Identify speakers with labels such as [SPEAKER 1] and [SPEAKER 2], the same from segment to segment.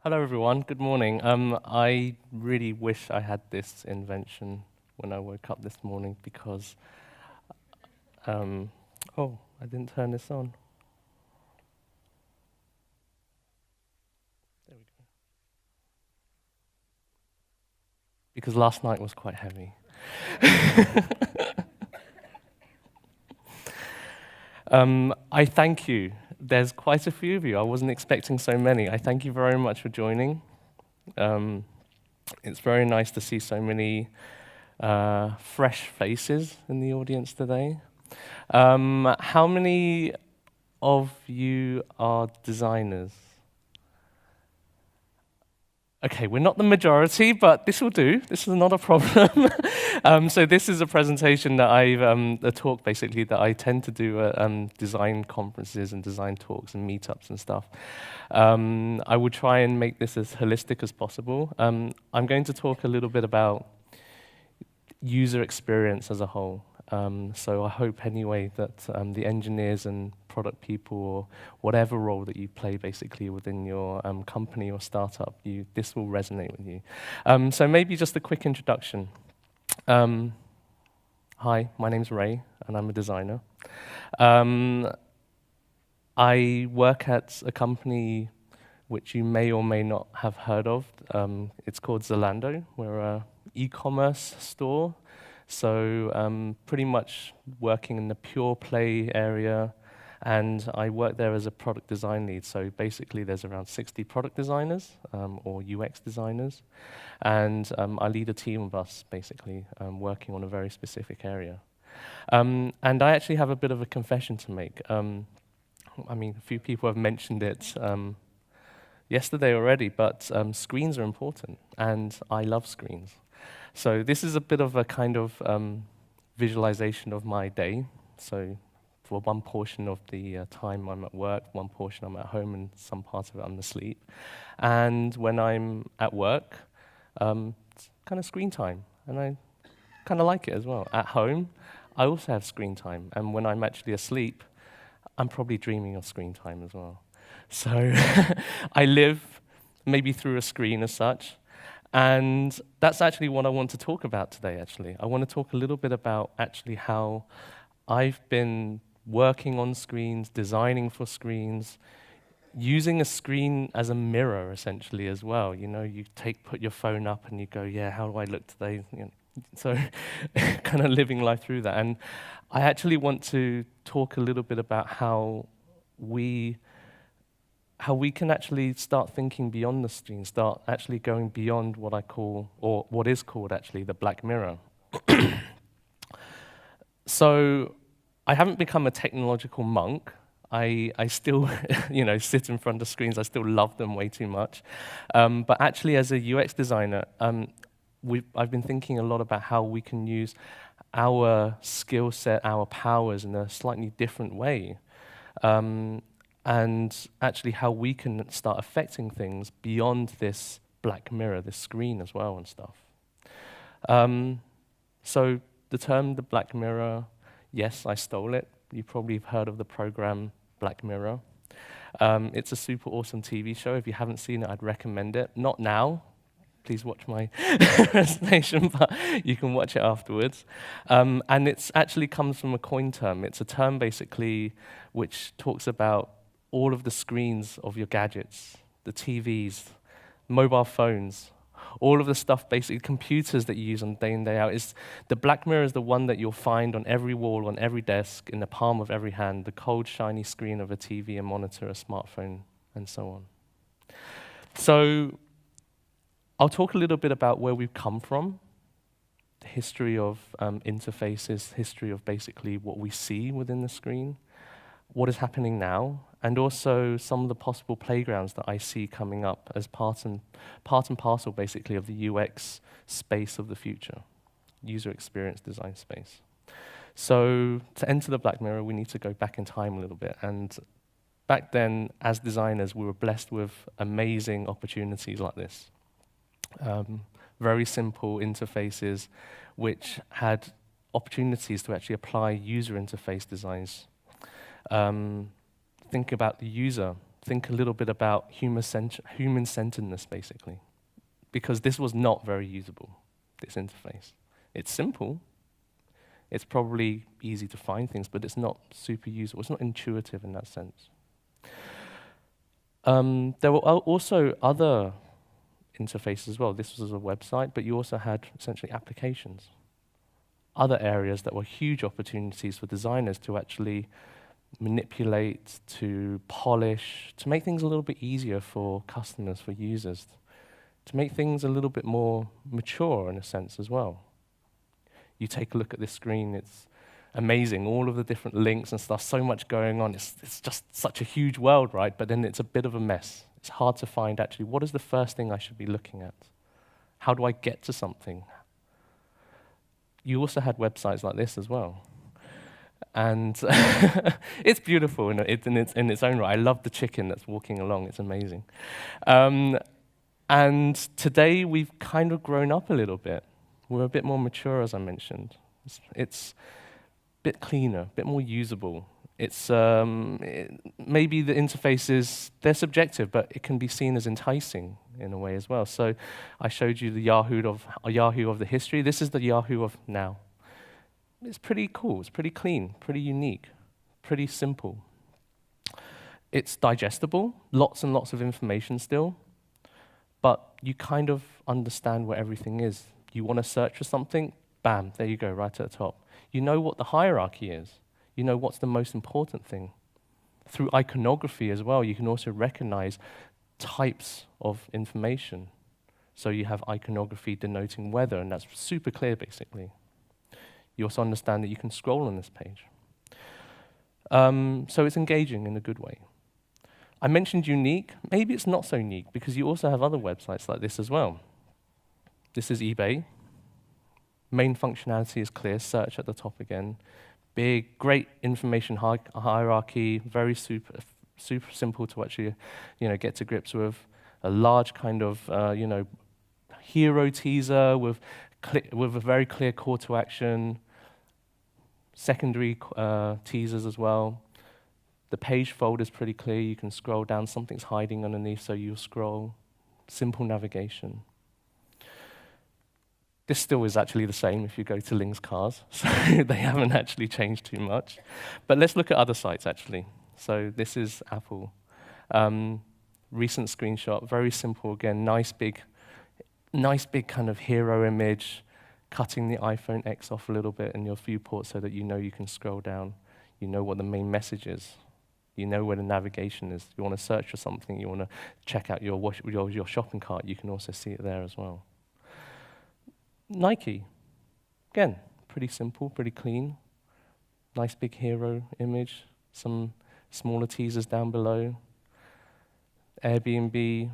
[SPEAKER 1] Hello, everyone. Good morning. I really wish I had this invention when I woke up this morning because, oh, I didn't turn this on. There we go. Because last night was quite heavy. I thank you. There's quite a few of you. I wasn't expecting so many. I thank you very much for joining. It's very nice to see so many fresh faces in the audience today. How many of you are designers? Okay, we're not the majority, but this will do. This is not a problem. So this is a presentation that a talk basically that I tend to do at design conferences and design talks and meetups and stuff. I will try and make this as holistic as possible. I'm going to talk a little bit about user experience as a whole. So I hope anyway that the engineers and product people or whatever role that you play basically within your company or startup, this will resonate with you. So maybe just a quick introduction. Hi, my name's Ray and I'm a designer. I work at a company which you may or may not have heard of. It's called Zalando. We're an e-commerce store. So pretty much working in the pure play area, and I work there as a product design lead. So basically there's around 60 product designers or UX designers, and I lead a team of us basically working on a very specific area. And I actually have a bit of a confession to make. I mean, a few people have mentioned it yesterday already, but screens are important, and I love screens. So this is a bit of a kind of visualization of my day. So for one portion of the time I'm at work, one portion I'm at home, and some part of it I'm asleep. And when I'm at work, it's kind of screen time, and I kind of like it as well. At home, I also have screen time, and when I'm actually asleep, I'm probably dreaming of screen time as well. So I live maybe through a screen as such. And that's actually what I want to talk about today, actually. I want to talk a little bit about actually how I've been working on screens, designing for screens, using a screen as a mirror, essentially, as well. You know, you put your phone up and you go, yeah, how do I look today? You know, so kind of living life through that. And I actually want to talk a little bit about how we can actually start thinking beyond the screen, start actually going beyond what I call, or what is called actually, the black mirror. So I haven't become a technological monk. I still sit in front of screens. I still love them way too much. But actually, as a UX designer, I've been thinking a lot about how we can use our skill set, our powers in a slightly different way. And actually how we can start affecting things beyond this black mirror, this screen as well and stuff. So the term the black mirror, yes, I stole it. You probably have heard of the program Black Mirror. It's a super awesome TV show. If you haven't seen it, I'd recommend it. Not now. Please watch my presentation, but you can watch it afterwards. And it actually comes from a coin term. It's a term basically which talks about all of the screens of your gadgets, the TVs, mobile phones, all of the stuff, basically computers that you use on day in, day out. The black mirror is the one that you'll find on every wall, on every desk, in the palm of every hand, the cold, shiny screen of a TV, a monitor, a smartphone, and so on. So I'll talk a little bit about where we've come from, the history of interfaces, history of basically what we see within the screen, what is happening now, and also some of the possible playgrounds that I see coming up as part and parcel, basically, of the UX space of the future, user experience design space. So to enter the black mirror, we need to go back in time a little bit. And back then, as designers, we were blessed with amazing opportunities like this. Very simple interfaces which had opportunities to actually apply user interface designs. Think about the user. think a little bit about human-centeredness, basically, because this was not very usable, this interface. It's simple. It's probably easy to find things, but it's not super usable. It's not intuitive in that sense. There were also other interfaces as well. This was a website, but you also had essentially applications. Other areas that were huge opportunities for designers to actually manipulate, to polish, to make things a little bit easier for customers, for users, to make things a little bit more mature in a sense as well. You take a look at this screen, it's amazing, all of the different links and stuff, so much going on. It's just such a huge world, right? But then it's a bit of a mess. It's hard to find actually, what is the first thing I should be looking at? How do I get to something? You also had websites like this as well. And it's beautiful in its own right. I love the chicken that's walking along, it's amazing. And today we've kind of grown up a little bit. We're a bit more mature, as I mentioned. It's a bit cleaner, a bit more usable. It's maybe the interfaces, they're subjective, but it can be seen as enticing in a way as well. So I showed you the Yahoo of the history. This is the Yahoo of now. It's pretty cool, it's pretty clean, pretty unique, pretty simple. It's digestible, lots and lots of information still, but you kind of understand where everything is. You want to search for something, bam, there you go, right at the top. You know what the hierarchy is. You know what's the most important thing. Through iconography as well, you can also recognize types of information. So you have iconography denoting weather, and that's super clear, basically. You also understand that you can scroll on this page. So it's engaging in a good way. I mentioned unique. Maybe it's not so unique, because you also have other websites like this as well. This is eBay. Main functionality is clear, search at the top again. Big, great information hierarchy, very super simple to actually get to grips with. A large kind of hero teaser with a very clear call to action. Secondary teasers as well. The page fold is pretty clear. You can scroll down. Something's hiding underneath, so you scroll. Simple navigation. This still is actually the same if you go to Ling's Cars, so they haven't actually changed too much. But let's look at other sites, actually. So this is Apple. Recent screenshot, very simple again, nice big kind of hero image, cutting the iPhone X off a little bit in your viewport so that you know you can scroll down. You know what the main message is. You know where the navigation is. You want to search for something, you want to check out your shopping cart, you can also see it there as well. Nike, again, pretty simple, pretty clean. Nice big hero image, some smaller teasers down below. Airbnb,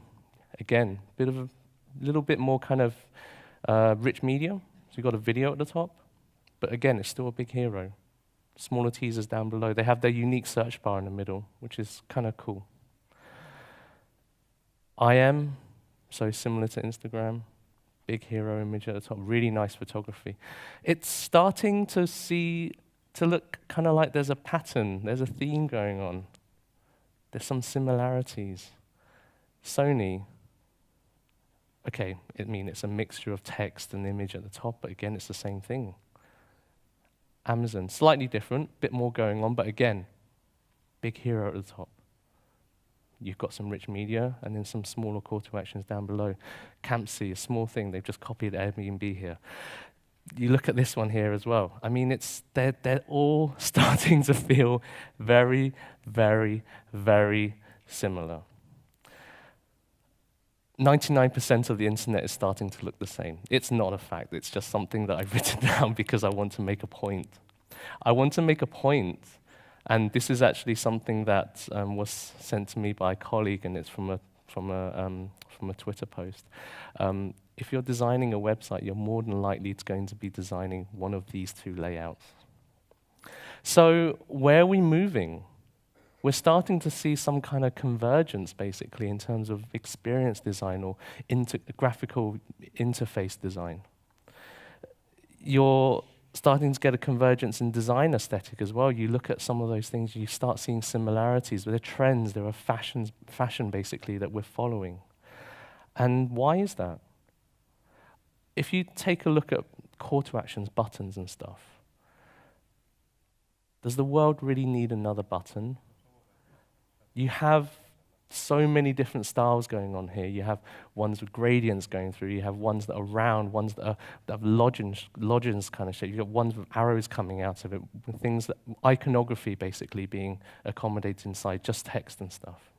[SPEAKER 1] again, little bit more kind of rich media. So you've got a video at the top, but again, it's still a big hero. Smaller teasers down below. They have their unique search bar in the middle, which is kind of cool. So similar to Instagram. Big hero image at the top, really nice photography. It's starting to look kind of like there's a pattern, there's a theme going on. There's some similarities. Sony, okay, it's a mixture of text and image at the top, but again, it's the same thing. Amazon, slightly different, bit more going on, but again, big hero at the top. You've got some rich media, and then some smaller call to actions down below. Campsy, a small thing, they've just copied Airbnb here. You look at this one here as well. They're all starting to feel very, very, very similar. 99% of the internet is starting to look the same. It's not a fact, it's just something that I've written down because I want to make a point. I want to make a point. And this is actually something that was sent to me by a colleague, and it's from a Twitter post. If you're designing a website, you're more than likely going to be designing one of these two layouts. So where are we moving? We're starting to see some kind of convergence, basically, in terms of experience design or graphical interface design. starting to get a convergence in design aesthetic as well. You look at some of those things, you start seeing similarities. There are trends, there are fashion basically that we're following. And why is that? If you take a look at call to actions, buttons and stuff, does the world really need another button? You have so many different styles going on here. You have ones with gradients going through, you have ones that are round, ones that have lodgings kind of shape. You've got ones with arrows coming out of it, with things that, iconography basically being accommodated inside, just text and stuff.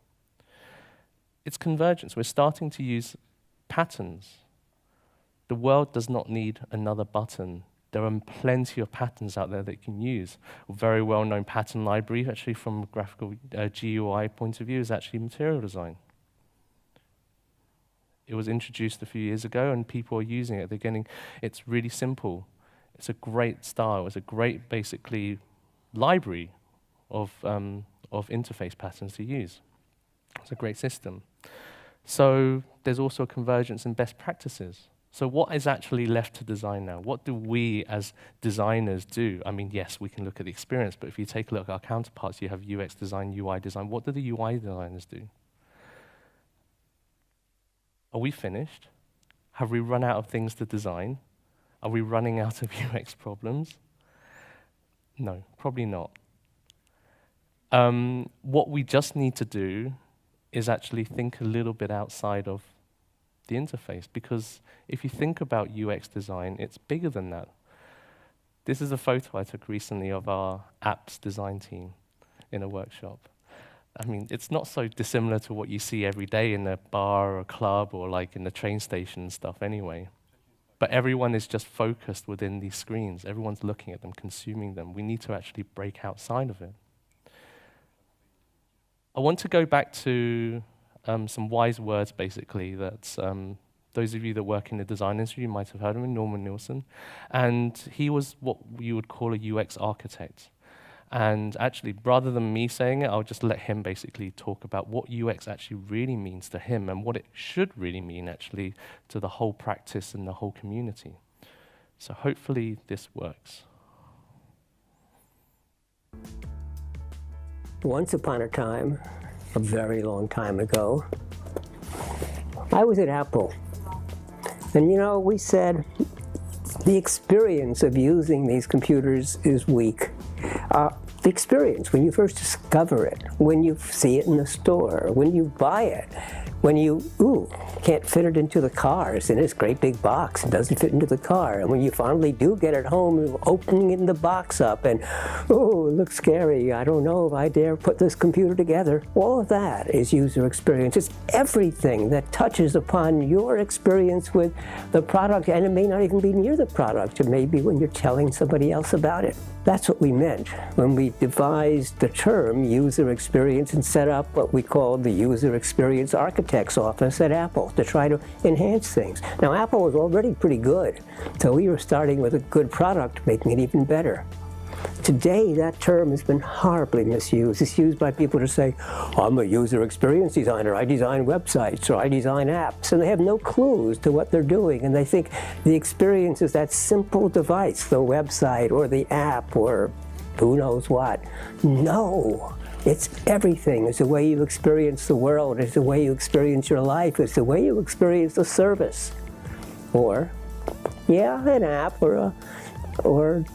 [SPEAKER 1] It's convergence. We're starting to use patterns. The world does not need another button. There are plenty of patterns out there that you can use. A very well-known pattern library, actually from a graphical GUI point of view, is actually material design. It was introduced a few years ago, and people are using it. It's really simple. It's a great style. It's a great, basically, library of interface patterns to use. It's a great system. So there's also a convergence in best practices. So what is actually left to design now? What do we as designers do? I mean, yes, we can look at the experience, but if you take a look at our counterparts, you have UX design, UI design. What do the UI designers do? Are we finished? Have we run out of things to design? Are we running out of UX problems? No, probably not. What we just need to do is actually think a little bit outside of the interface, because if you think about UX design, it's bigger than that. This is a photo I took recently of our apps design team in a workshop. I mean, it's not so dissimilar to what you see every day in a bar or a club or like in the train station and stuff anyway. But everyone is just focused within these screens. Everyone's looking at them, consuming them. We need to actually break outside of it. I want to go back to some wise words, basically, that those of you that work in the design industry, you might have heard of him, Norman Nielsen. And he was what you would call a UX architect. And actually, rather than me saying it, I'll just let him basically talk about what UX actually really means to him and what it should really mean, actually, to the whole practice and the whole community. So hopefully this works.
[SPEAKER 2] Once upon a time, a very long time ago, I was at Apple. And you know, we said the experience of using these computers is weak. The experience, when you first discover it, when you see it in the store, when you buy it, when you, can't fit it into the car. It's in this great big box. It doesn't fit into the car. And when you finally do get it home, opening the box up and, it looks scary. I don't know if I dare put this computer together. All of that is user experience. It's everything that touches upon your experience with the product, and it may not even be near the product. It may be when you're telling somebody else about it. That's what we meant when we devised the term user experience and set up what we called the User Experience Architect's Office at Apple to try to enhance things. Now, Apple was already pretty good, so we were starting with a good product, making it even better. Today, that term has been horribly misused. It's used by people to say, I'm a user experience designer, I design websites, or I design apps, and they have no clues to what they're doing, and they think the experience is that simple device, the website, or the app, or who knows what. No, it's everything. It's the way you experience the world, it's the way you experience your life, it's the way you experience the service. Or, an app, or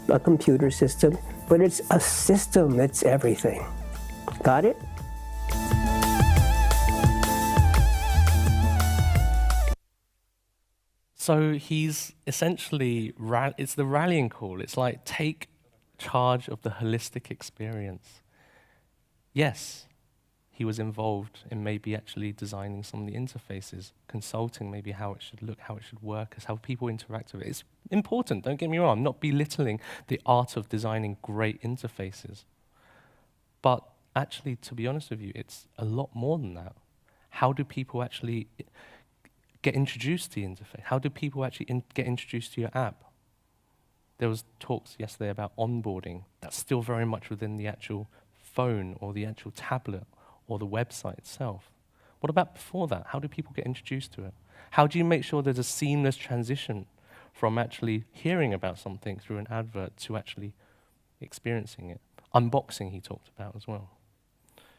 [SPEAKER 2] a computer system, but it's a system, it's everything. Got it?
[SPEAKER 1] So he's essentially, it's the rallying call. It's like, take charge of the holistic experience. Yes, he was involved in maybe actually designing some of the interfaces, consulting maybe how it should look, how it should work, how people interact with it. It's important, don't get me wrong. I'm not belittling the art of designing great interfaces. But actually, to be honest with you, it's a lot more than that. How do people actually get introduced to the interface? How do people actually get introduced to your app? There was talks yesterday about onboarding. That's still very much within the actual phone or the actual tablet or the website itself. What about before that? How do people get introduced to it? How do you make sure there's a seamless transition from actually hearing about something through an advert to actually experiencing it. Unboxing he talked about as well.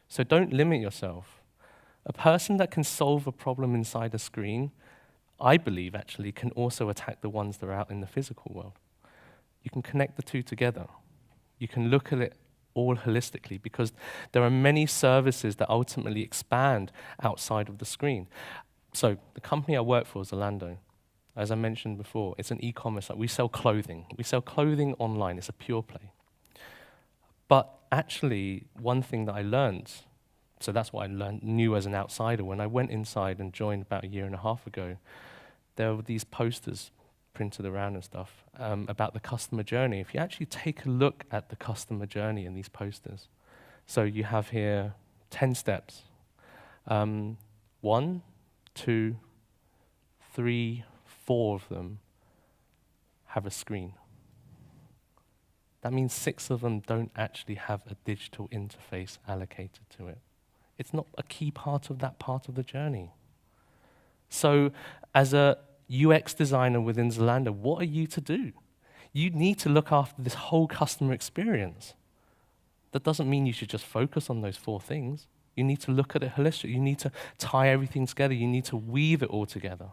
[SPEAKER 1] So don't limit yourself. A person that can solve a problem inside a screen, I believe actually, can also attack the ones that are out in the physical world. You can connect the two together. You can look at it all holistically, because there are many services that ultimately expand outside of the screen. So the company I work for, Zalando, as I mentioned before, it's an e-commerce. We sell clothing. We sell clothing online. It's a pure play. But actually, one thing that I learned, so that's what I knew as an outsider, when I went inside and joined about 1.5 years ago, there were these posters printed around and stuff about the customer journey. If you actually take a look at the customer journey in these posters, so you have here 10 steps. 1, 2, 3, 4 of them have a screen. That means 6 of them don't actually have a digital interface allocated to it. It's not a key part of that part of the journey. So as a UX designer within Zalando, what are you to do? You need to look after this whole customer experience. That doesn't mean you should just focus on those 4 things. You need to look at it holistically. You need to tie everything together. You need to weave it all together.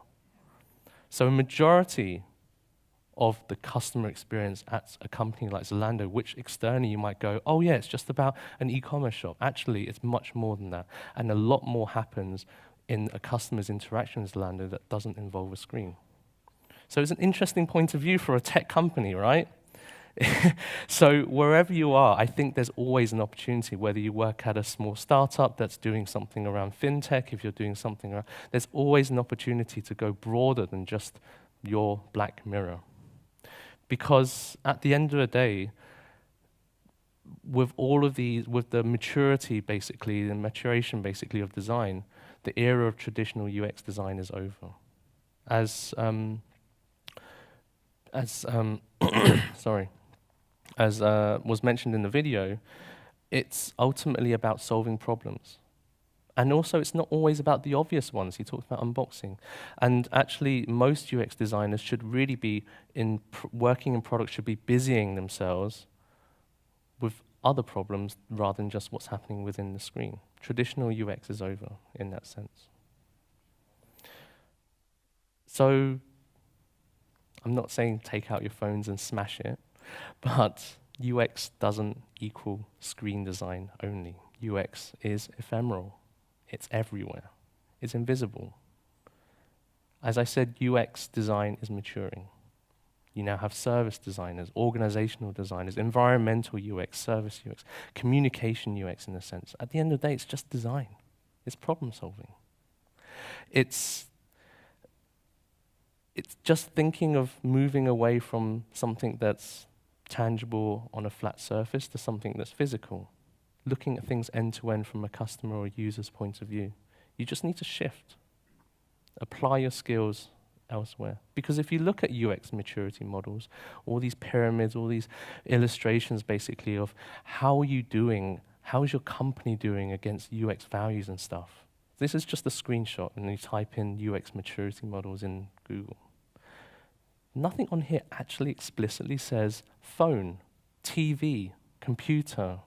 [SPEAKER 1] So a majority of the customer experience at a company like Zalando, which externally you might go, oh yeah, it's just about an e-commerce shop. Actually, it's much more than that. And a lot more happens in a customer's interaction with Zalando that doesn't involve a screen. So it's an interesting point of view for a tech company, right? So wherever you are, I think there's always an opportunity, whether you work at a small startup that's doing something around fintech, if you're doing something around, there's always an opportunity to go broader than just your black mirror. Because at the end of the day, with all of these, with the maturity basically, the maturation basically of design, the era of traditional UX design is over. As was mentioned in the video, it's ultimately about solving problems. And also, it's not always about the obvious ones. He talked about unboxing. And actually, most UX designers should really be working in products, should be busying themselves with other problems rather than just what's happening within the screen. Traditional UX is over in that sense. So I'm not saying take out your phones and smash it, but UX doesn't equal screen design only. UX is ephemeral. It's everywhere. It's invisible. As I said, UX design is maturing. You now have service designers, organizational designers, environmental UX, service UX, communication UX in a sense. At the end of the day, it's just design. It's problem solving. It's just thinking of moving away from something that's tangible on a flat surface to something that's physical. Looking at things end to end from a customer or user's point of view. You just need to shift. Apply your skills elsewhere. Because if you look at UX maturity models, all these pyramids, all these illustrations basically of how are you doing, how is your company doing against UX values and stuff. This is just a screenshot, and you type in UX maturity models in Google. Nothing on here actually explicitly says phone, TV, computer.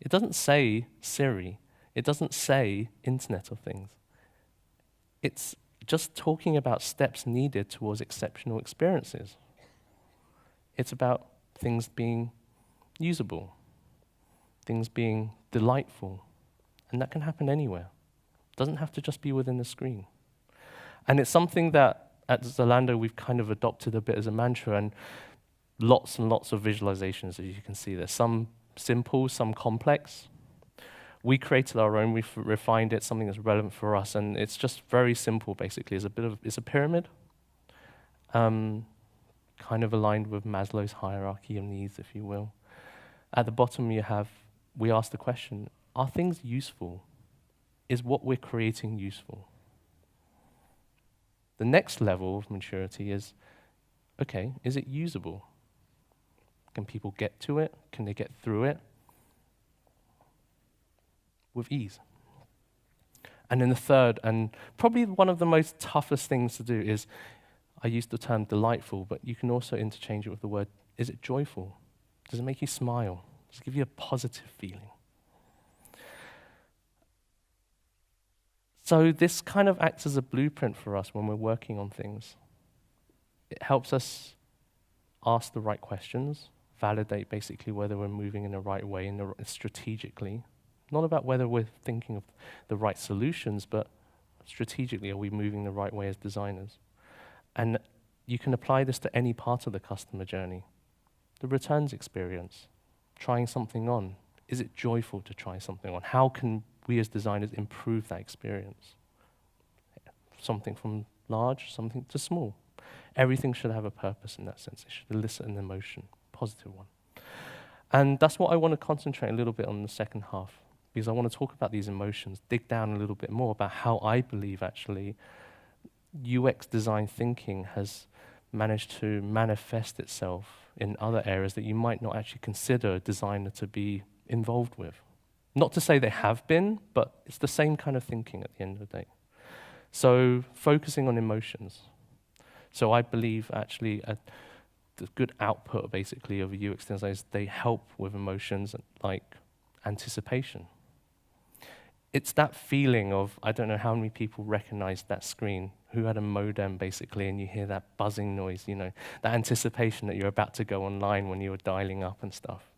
[SPEAKER 1] It doesn't say Siri. It doesn't say Internet of Things. It's just talking about steps needed towards exceptional experiences. It's about things being usable, things being delightful, and that can happen anywhere. It doesn't have to just be within the screen. And it's something that at Zalando we've kind of adopted a bit as a mantra, and lots of visualizations, as you can see. There's some simple, some complex. We created our own, we refined it, something that's relevant for us, and it's just very simple basically. It's a pyramid, kind of aligned with Maslow's hierarchy of needs, if you will. At the bottom we ask the question, are things useful? Is what we're creating useful? The next level of maturity is, okay, is it usable? Can people get to it? Can they get through it? With ease. And then the third, and probably one of the most toughest things to do is, I use the term delightful, but you can also interchange it with the word, is it joyful? Does it make you smile? Does it give you a positive feeling? So this kind of acts as a blueprint for us when we're working on things. It helps us ask the right questions, validate basically whether we're moving in the right way strategically. Not about whether we're thinking of the right solutions, but strategically, are we moving the right way as designers? And you can apply this to any part of the customer journey. The returns experience, trying something on. Is it joyful to try something on? How can we as designers improve that experience? Something from large, something to small. Everything should have a purpose in that sense. It should elicit an emotion, positive one. And that's what I want to concentrate a little bit on in the second half, because I want to talk about these emotions, dig down a little bit more about how I believe actually UX design thinking has managed to manifest itself in other areas that you might not actually consider a designer to be involved with. Not to say they have been, but it's the same kind of thinking at the end of the day. So focusing on emotions. So I believe actually the good output basically of a UX design is they help with emotions like anticipation. It's that feeling of, I don't know how many people recognize that screen, who had a modem basically, and you hear that buzzing noise, you know, that anticipation that you're about to go online when you were dialing up and stuff.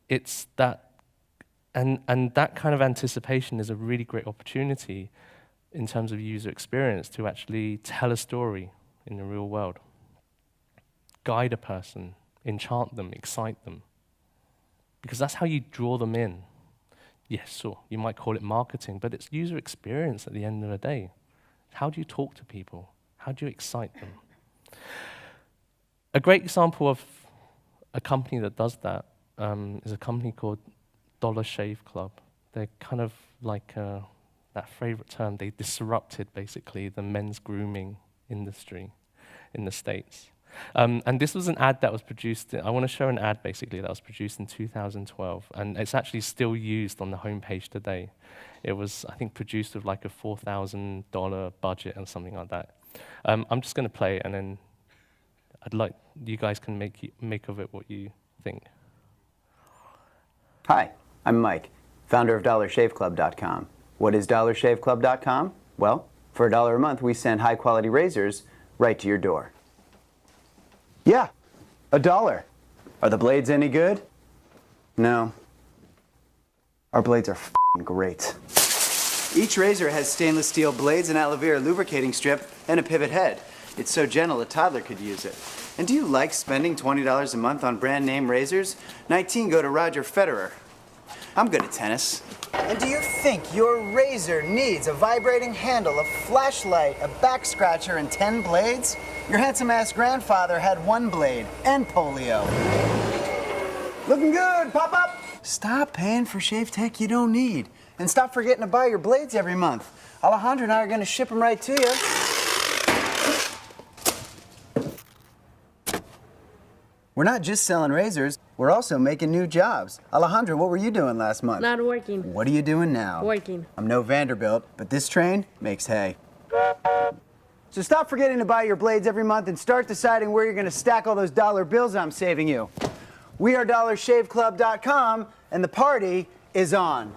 [SPEAKER 1] It's that, and that kind of anticipation is a really great opportunity in terms of user experience to actually tell a story in the real world. Guide a person, enchant them, excite them. Because that's how you draw them in. Yes, sure, you might call it marketing, but it's user experience at the end of the day. How do you talk to people? How do you excite them? A great example of a company that does that is a company called Dollar Shave Club. They're kind of like that favorite term, they disrupted basically the men's grooming industry in the States. And this was an ad that was produced, I want to show an ad basically that was produced in 2012, and it's actually still used on the homepage today. It was, I think, produced with like a $4,000 budget or something like that. I'm just going to play it, and then I'd like, you guys can make of it what you think.
[SPEAKER 3] Hi, I'm Mike, founder of DollarShaveClub.com. What is DollarShaveClub.com? Well, for $1 a month, we send high-quality razors right to your door. Yeah, $1. Are the blades any good? No. Our blades are f***ing great. Each razor has stainless steel blades, an aloe vera lubricating strip, and a pivot head. It's so gentle a toddler could use it. And do you like spending $20 a month on brand name razors? 19 go to Roger Federer. I'm good at tennis. And do you think your razor needs a vibrating handle, a flashlight, a back scratcher, and 10 blades? Your handsome-ass grandfather had 1 blade and polio. Looking good, pop up! Stop paying for shave tech you don't need. And stop forgetting to buy your blades every month. Alejandro and I are going to ship them right to you. We're not just selling razors, we're also making new jobs. Alejandro, what were you doing last month?
[SPEAKER 4] Not working.
[SPEAKER 3] What are you doing now?
[SPEAKER 4] Working.
[SPEAKER 3] I'm no Vanderbilt, but this train makes hay. So stop forgetting to buy your blades every month and start deciding where you're going to stack all those dollar bills I'm saving you. We are DollarShaveClub.com, and the party is on.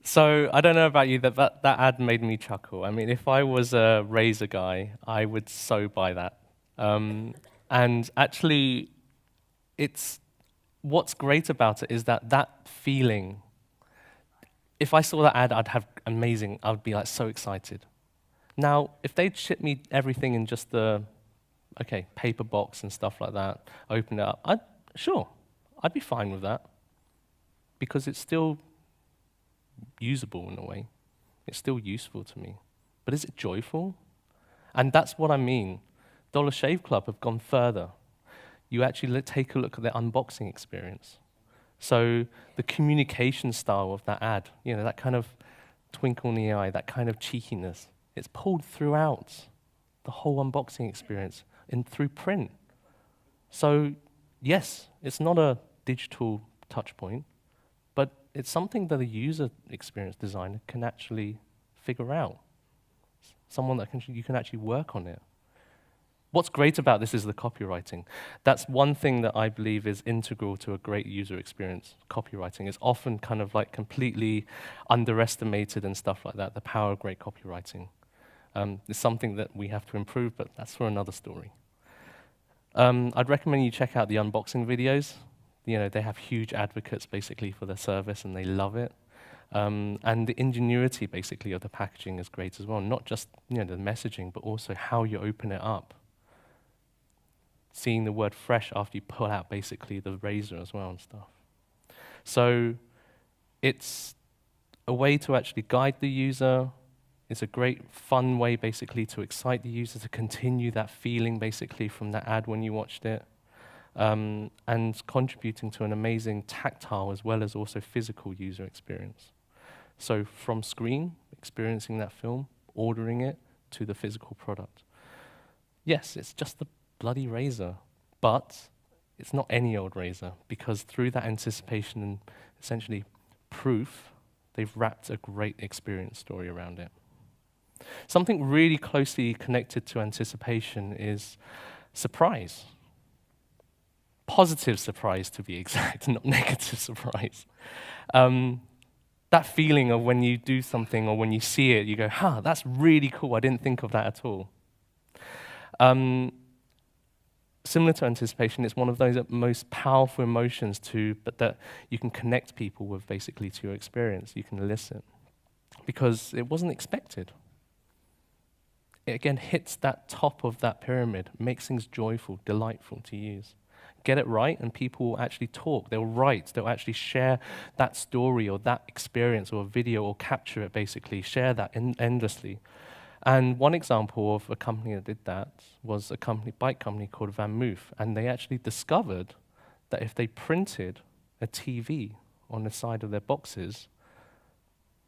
[SPEAKER 1] So I don't know about you, that ad made me chuckle. I mean, if I was a razor guy, I would so buy that. And actually, what's great about it is that feeling. If I saw that ad, I'd be like so excited. Now, if they'd ship me everything in just the, paper box and stuff like that, open it up, I'd be fine with that. Because it's still usable in a way. It's still useful to me. But is it joyful? And that's what I mean. Dollar Shave Club have gone further. You actually take a look at the unboxing experience. So the communication style of that ad, that kind of twinkle in the eye, that kind of cheekiness, it's pulled throughout the whole unboxing experience through print. So yes, it's not a digital touch point, but it's something that a user experience designer can actually figure out. Someone that you can actually work on it. What's great about this is the copywriting. That's one thing that I believe is integral to a great user experience. Copywriting is often kind of like completely underestimated and stuff like that, the power of great copywriting. It's something that we have to improve, but that's for another story. I'd recommend you check out the unboxing videos. You know, they have huge advocates basically for their service and they love it. And the ingenuity basically of the packaging is great as well. Not just the messaging, but also how you open it up. Seeing the word fresh after you pull out basically the razor as well and stuff. So it's a way to actually guide the user. It's a great fun way basically to excite the user to continue that feeling basically from that ad when you watched it. And contributing to an amazing tactile as well as also physical user experience. So from screen, experiencing that film, ordering it, to the physical product. Yes, it's just the bloody razor, but it's not any old razor, because through that anticipation and essentially proof, they've wrapped a great experience story around it. Something really closely connected to anticipation is surprise. Positive surprise, to be exact, not negative surprise. That feeling of when you do something or when you see it, you go, that's really cool, I didn't think of that at all. Similar to anticipation, it's one of those most powerful emotions but that you can connect people with basically to your experience. You can elicit because it wasn't expected. It again hits that top of that pyramid, makes things joyful, delightful to use. Get it right and people will actually talk, they'll write, they'll actually share that story or that experience or video or capture it basically, share that endlessly. And one example of a company that did that was a bike company called Van Moof, and they actually discovered that if they printed a TV on the side of their boxes,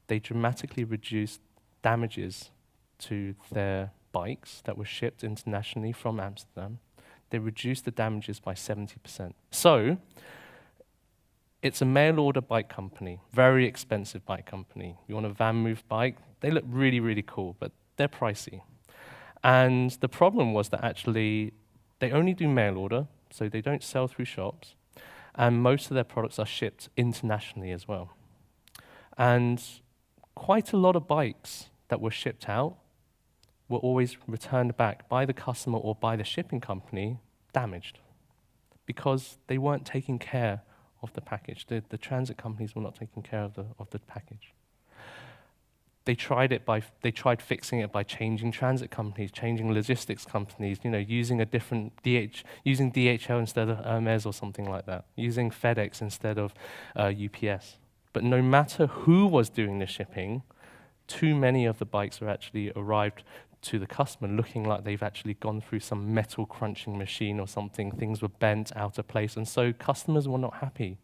[SPEAKER 1] they dramatically reduced damages to their bikes that were shipped internationally from Amsterdam. They reduced the damages by 70%. So, it's a mail order bike company, very expensive bike company. You want a Van Moof bike? They look really, really cool, but they're pricey. And the problem was that actually they only do mail order, so they don't sell through shops, and most of their products are shipped internationally as well. And quite a lot of bikes that were shipped out were always returned back by the customer or by the shipping company damaged because they weren't taking care of the package. The transit companies were not taking care of the package. They tried fixing it by changing transit companies, changing logistics companies, using a different using DHL instead of Hermes or something like that, using FedEx instead of UPS. But no matter who was doing the shipping, too many of the bikes were actually arrived to the customer looking like they've actually gone through some metal crunching machine or something. Things were bent out of place, and so customers were not happy.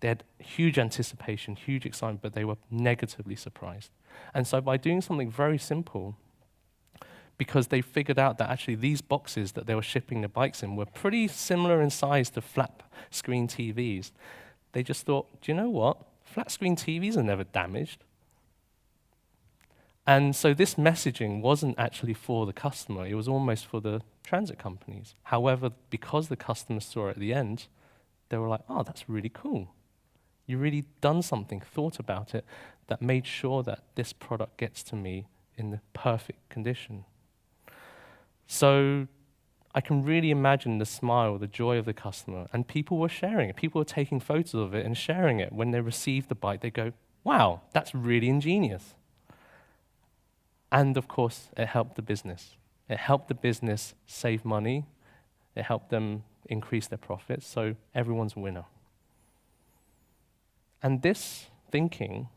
[SPEAKER 1] They had huge anticipation, huge excitement, but they were negatively surprised. And so by doing something very simple, because they figured out that actually these boxes that they were shipping the bikes in were pretty similar in size to flat screen TVs, they just thought, do you know what? Flat screen TVs are never damaged. And so this messaging wasn't actually for the customer, it was almost for the transit companies. However, because the customers saw it at the end, they were like, oh, that's really cool. You really done something, thought about it, that made sure that this product gets to me in the perfect condition. So I can really imagine the smile, the joy of the customer, and people were sharing it. People were taking photos of it and sharing it. When they received the bike, they go, wow, that's really ingenious. And of course, it helped the business. It helped the business save money. It helped them increase their profits, so everyone's a winner. And this thinking,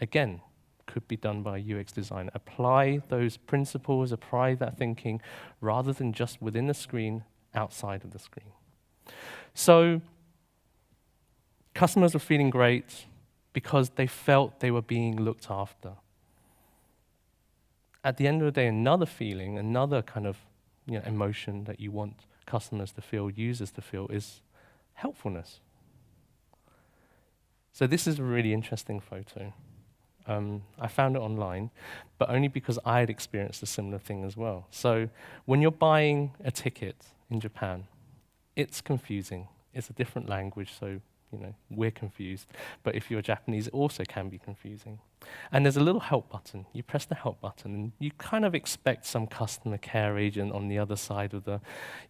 [SPEAKER 1] again, could be done by a UX designer. Apply those principles, apply that thinking, rather than just within the screen, outside of the screen. So customers were feeling great because they felt they were being looked after. at the end of the day, another feeling, another kind of emotion that you want customers to feel, users to feel, is helpfulness. So this is a really interesting photo. I found it online, but only because I had experienced a similar thing as well. So when you're buying a ticket in Japan, it's confusing. It's a different language, so we're confused. But if you're Japanese, it also can be confusing. And there's a little help button. You press the help button, and you kind of expect some customer care agent on the other side of the,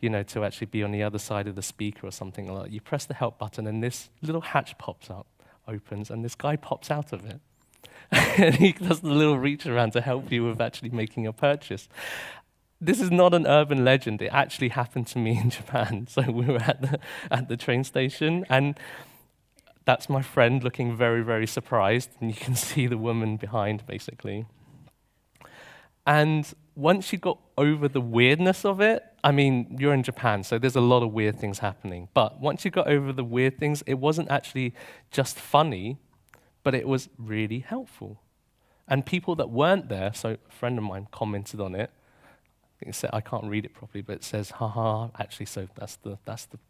[SPEAKER 1] to actually be on the other side of the speaker or something like that. You press the help button, and this little hatch pops up, opens, and this guy pops out of it. And he does the little reach around to help you with actually making a purchase. This is not an urban legend. It actually happened to me in Japan. So we were at the train station, and that's my friend looking very, very surprised. And you can see the woman behind, basically. And once you got over the weirdness of it, I mean, you're in Japan, so there's a lot of weird things happening. But once you got over the weird things, it wasn't actually just funny, but it was really helpful. And people that weren't there, so a friend of mine commented on it. I can't read it properly, but it says, haha, actually, so that's the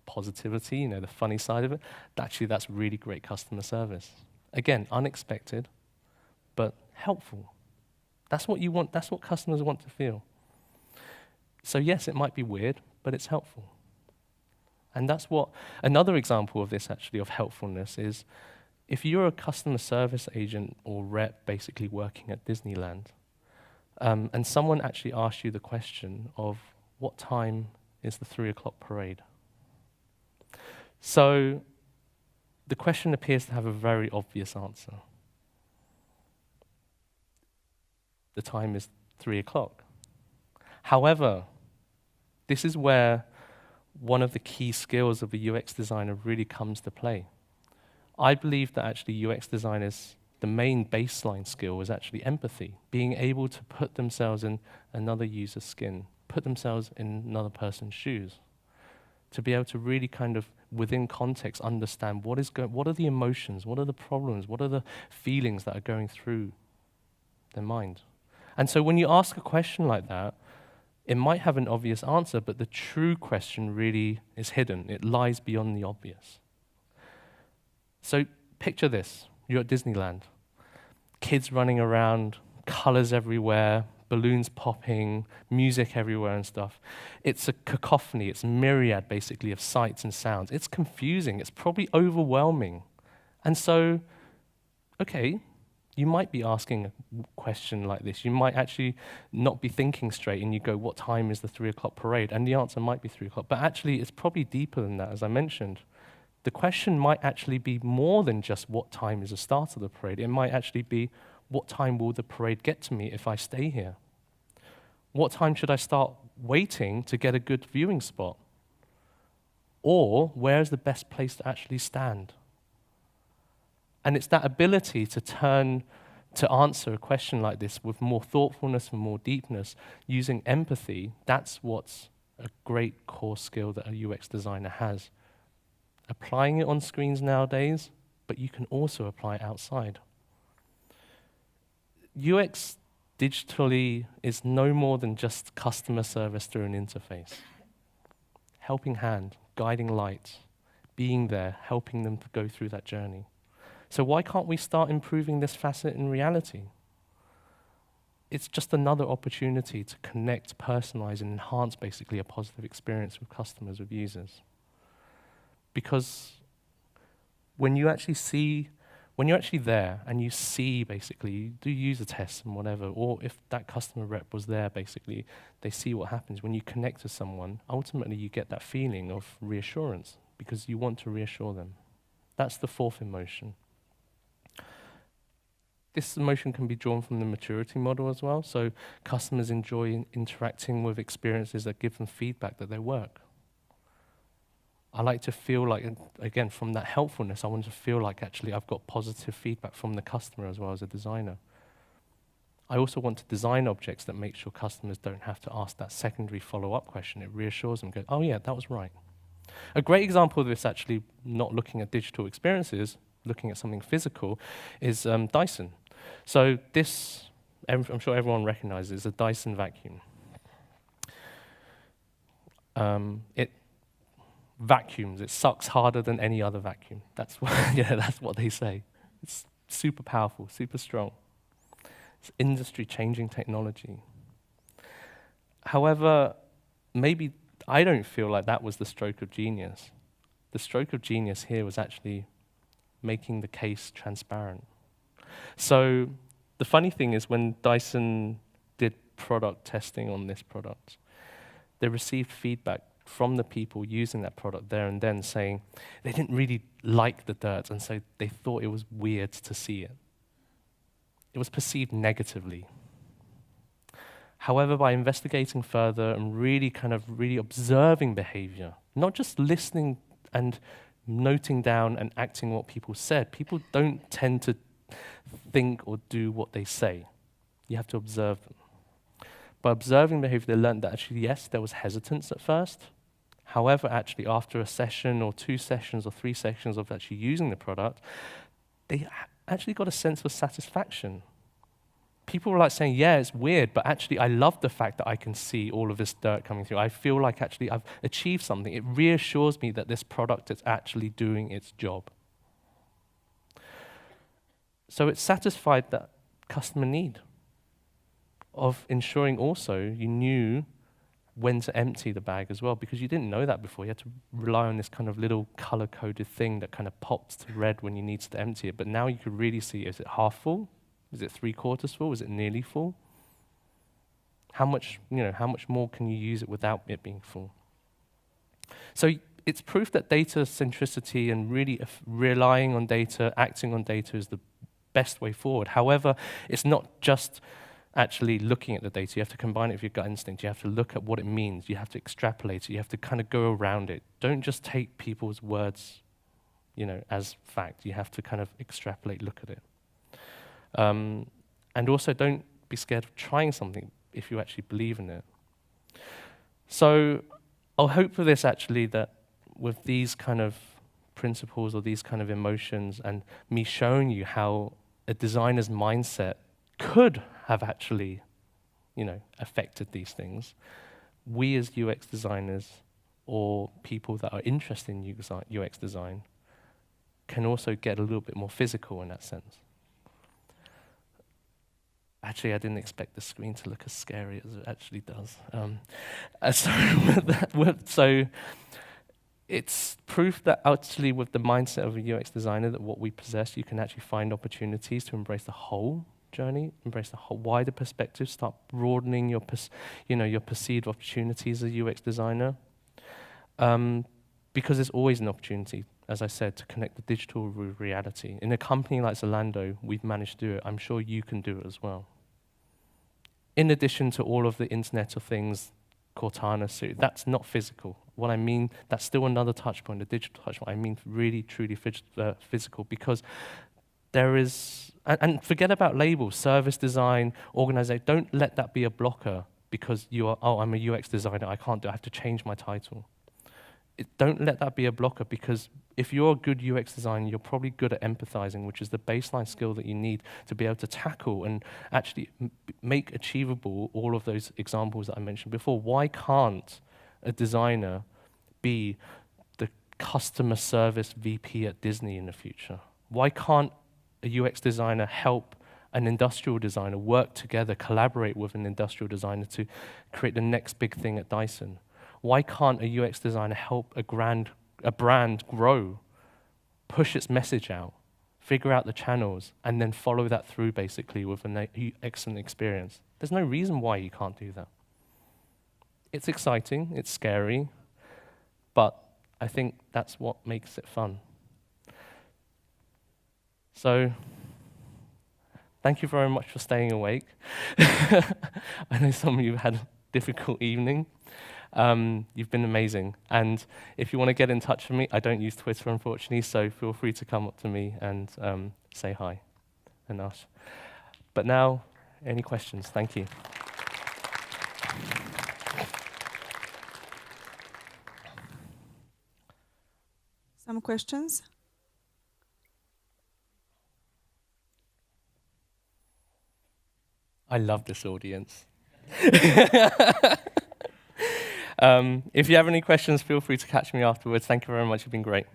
[SPEAKER 1] positivity, the funny side of it. Actually, that's really great customer service. Again, unexpected, but helpful. That's what you want, that's what customers want to feel. So yes, it might be weird, but it's helpful. And that's what, another example of this actually, of helpfulness is, if you're a customer service agent or rep basically working at Disneyland, and someone actually asks you the question of what time is the 3 o'clock parade? So the question appears to have a very obvious answer. The time is 3 o'clock. However, this is where one of the key skills of a UX designer really comes to play. I believe that actually UX designers, the main baseline skill is actually empathy, being able to put themselves in another user's skin, put themselves in another person's shoes, to be able to really kind of, within context, understand what are the emotions, what are the problems, what are the feelings that are going through their mind. And so when you ask a question like that, it might have an obvious answer, but the true question really is hidden. It lies beyond the obvious. So picture this, you're at Disneyland. Kids running around, colors everywhere, balloons popping, music everywhere and stuff. It's a cacophony, it's a myriad basically of sights and sounds. It's confusing, it's probably overwhelming. And so, okay, you might be asking a question like this. You might actually not be thinking straight and you go, what time is the 3 o'clock parade? And the answer might be 3 o'clock, but actually it's probably deeper than that, as I mentioned. The question might actually be more than just what time is the start of the parade. It might actually be, what time will the parade get to me if I stay here? What time should I start waiting to get a good viewing spot? Or where's the best place to actually stand? And it's that ability to answer a question like this with more thoughtfulness and more deepness, using empathy, that's what's a great core skill that a UX designer has. Applying it on screens nowadays, but you can also apply it outside. UX digitally is no more than just customer service through an interface. Helping hand, guiding light, being there, helping them to go through that journey. So why can't we start improving this facet in reality? It's just another opportunity to connect, personalize, and enhance basically a positive experience with customers, with users. Because when you're actually there and you see basically, you do user tests and whatever, or if that customer rep was there basically, they see what happens. When you connect to someone, ultimately you get that feeling of reassurance because you want to reassure them. That's the fourth emotion. This emotion can be drawn from the maturity model as well. So customers enjoy interacting with experiences that give them feedback that they work. I like to feel like, again, from that helpfulness, I want to feel like actually I've got positive feedback from the customer as well as a designer. I also want to design objects that make sure customers don't have to ask that secondary follow-up question. It reassures them, go, oh yeah, that was right. A great example of this actually, not looking at digital experiences, looking at something physical, is Dyson. So this I'm sure everyone recognizes, a Dyson vacuum. It vacuums, it sucks harder than any other vacuum. That's what, yeah, that's what they say. It's super powerful, super strong. It's industry-changing technology. However, maybe I don't feel like that was the stroke of genius. The stroke of genius here was actually making the case transparent. So the funny thing is, when Dyson did product testing on this product, they received feedback from the people using that product there and then, saying they didn't really like the dirt, and so they thought it was weird to see it. It was perceived negatively. However, by investigating further and really observing behavior, not just listening and noting down and acting what people said, people don't tend to think or do what they say. You have to observe them. By observing behavior, they learned that actually, yes, there was hesitance at first. However, actually, after a session or 2 sessions or 3 sessions of actually using the product, they actually got a sense of satisfaction. People were like saying, yeah, it's weird, but actually I love the fact that I can see all of this dirt coming through. I feel like actually I've achieved something. It reassures me that this product is actually doing its job. So it satisfied that customer need of ensuring also you knew when to empty the bag as well, because you didn't know that before. You had to rely on this kind of little color-coded thing that kind of pops to red when you need to empty it. But now you could really see, is it half full? Is it 3/4 full? Is it nearly full? How much more can you use it without it being full? So it's proof that data centricity and really relying on data, acting on data is the best way forward. However, it's not just actually looking at the data. You have to combine it with your gut instinct. You have to look at what it means. You have to extrapolate it. You have to kind of go around it. Don't just take people's words, as fact. You have to kind of extrapolate, look at it. And also, don't be scared of trying something if you actually believe in it. So I'll hope for this, actually, that with these kind of principles or these kind of emotions and me showing you how a designer's mindset could have actually, affected these things, we as UX designers or people that are interested in UX design can also get a little bit more physical in that sense. Actually, I didn't expect the screen to look as scary as it actually does. So it's proof that actually with the mindset of a UX designer, that what we possess, you can actually find opportunities to embrace the whole journey, embrace the whole wider perspective, start broadening your perceived opportunities as a UX designer. Because there's always an opportunity, as I said, to connect the digital with reality. In a company like Zalando, we've managed to do it. I'm sure you can do it as well. In addition to all of the Internet of Things, Cortana suit, that's not physical. What I mean, that's still another touch point, a digital touch point. I mean really, truly physical, because there is, and forget about labels, service design, organization, don't let that be a blocker because you are, I'm a UX designer, I can't do it, I have to change my title. Don't let that be a blocker, because if you're a good UX designer, you're probably good at empathizing, which is the baseline skill that you need to be able to tackle and actually make achievable all of those examples that I mentioned before. Why can't a designer be the customer service VP at Disney in the future? Why can't a UX designer help an industrial designer work together, collaborate with an industrial designer to create the next big thing at Dyson? Why can't a UX designer help a brand grow, push its message out, figure out the channels, and then follow that through basically with an excellent experience? There's no reason why you can't do that. It's exciting, it's scary, but I think that's what makes it fun. So, thank you very much for staying awake. I know some of you had a difficult evening. You've been amazing. And if you want to get in touch with me, I don't use Twitter, unfortunately, so feel free to come up to me and say hi and ask. But now, any questions? Thank you.
[SPEAKER 4] Some questions?
[SPEAKER 1] I love this audience. If you have any questions, feel free to catch me afterwards. Thank you very much. You've been great.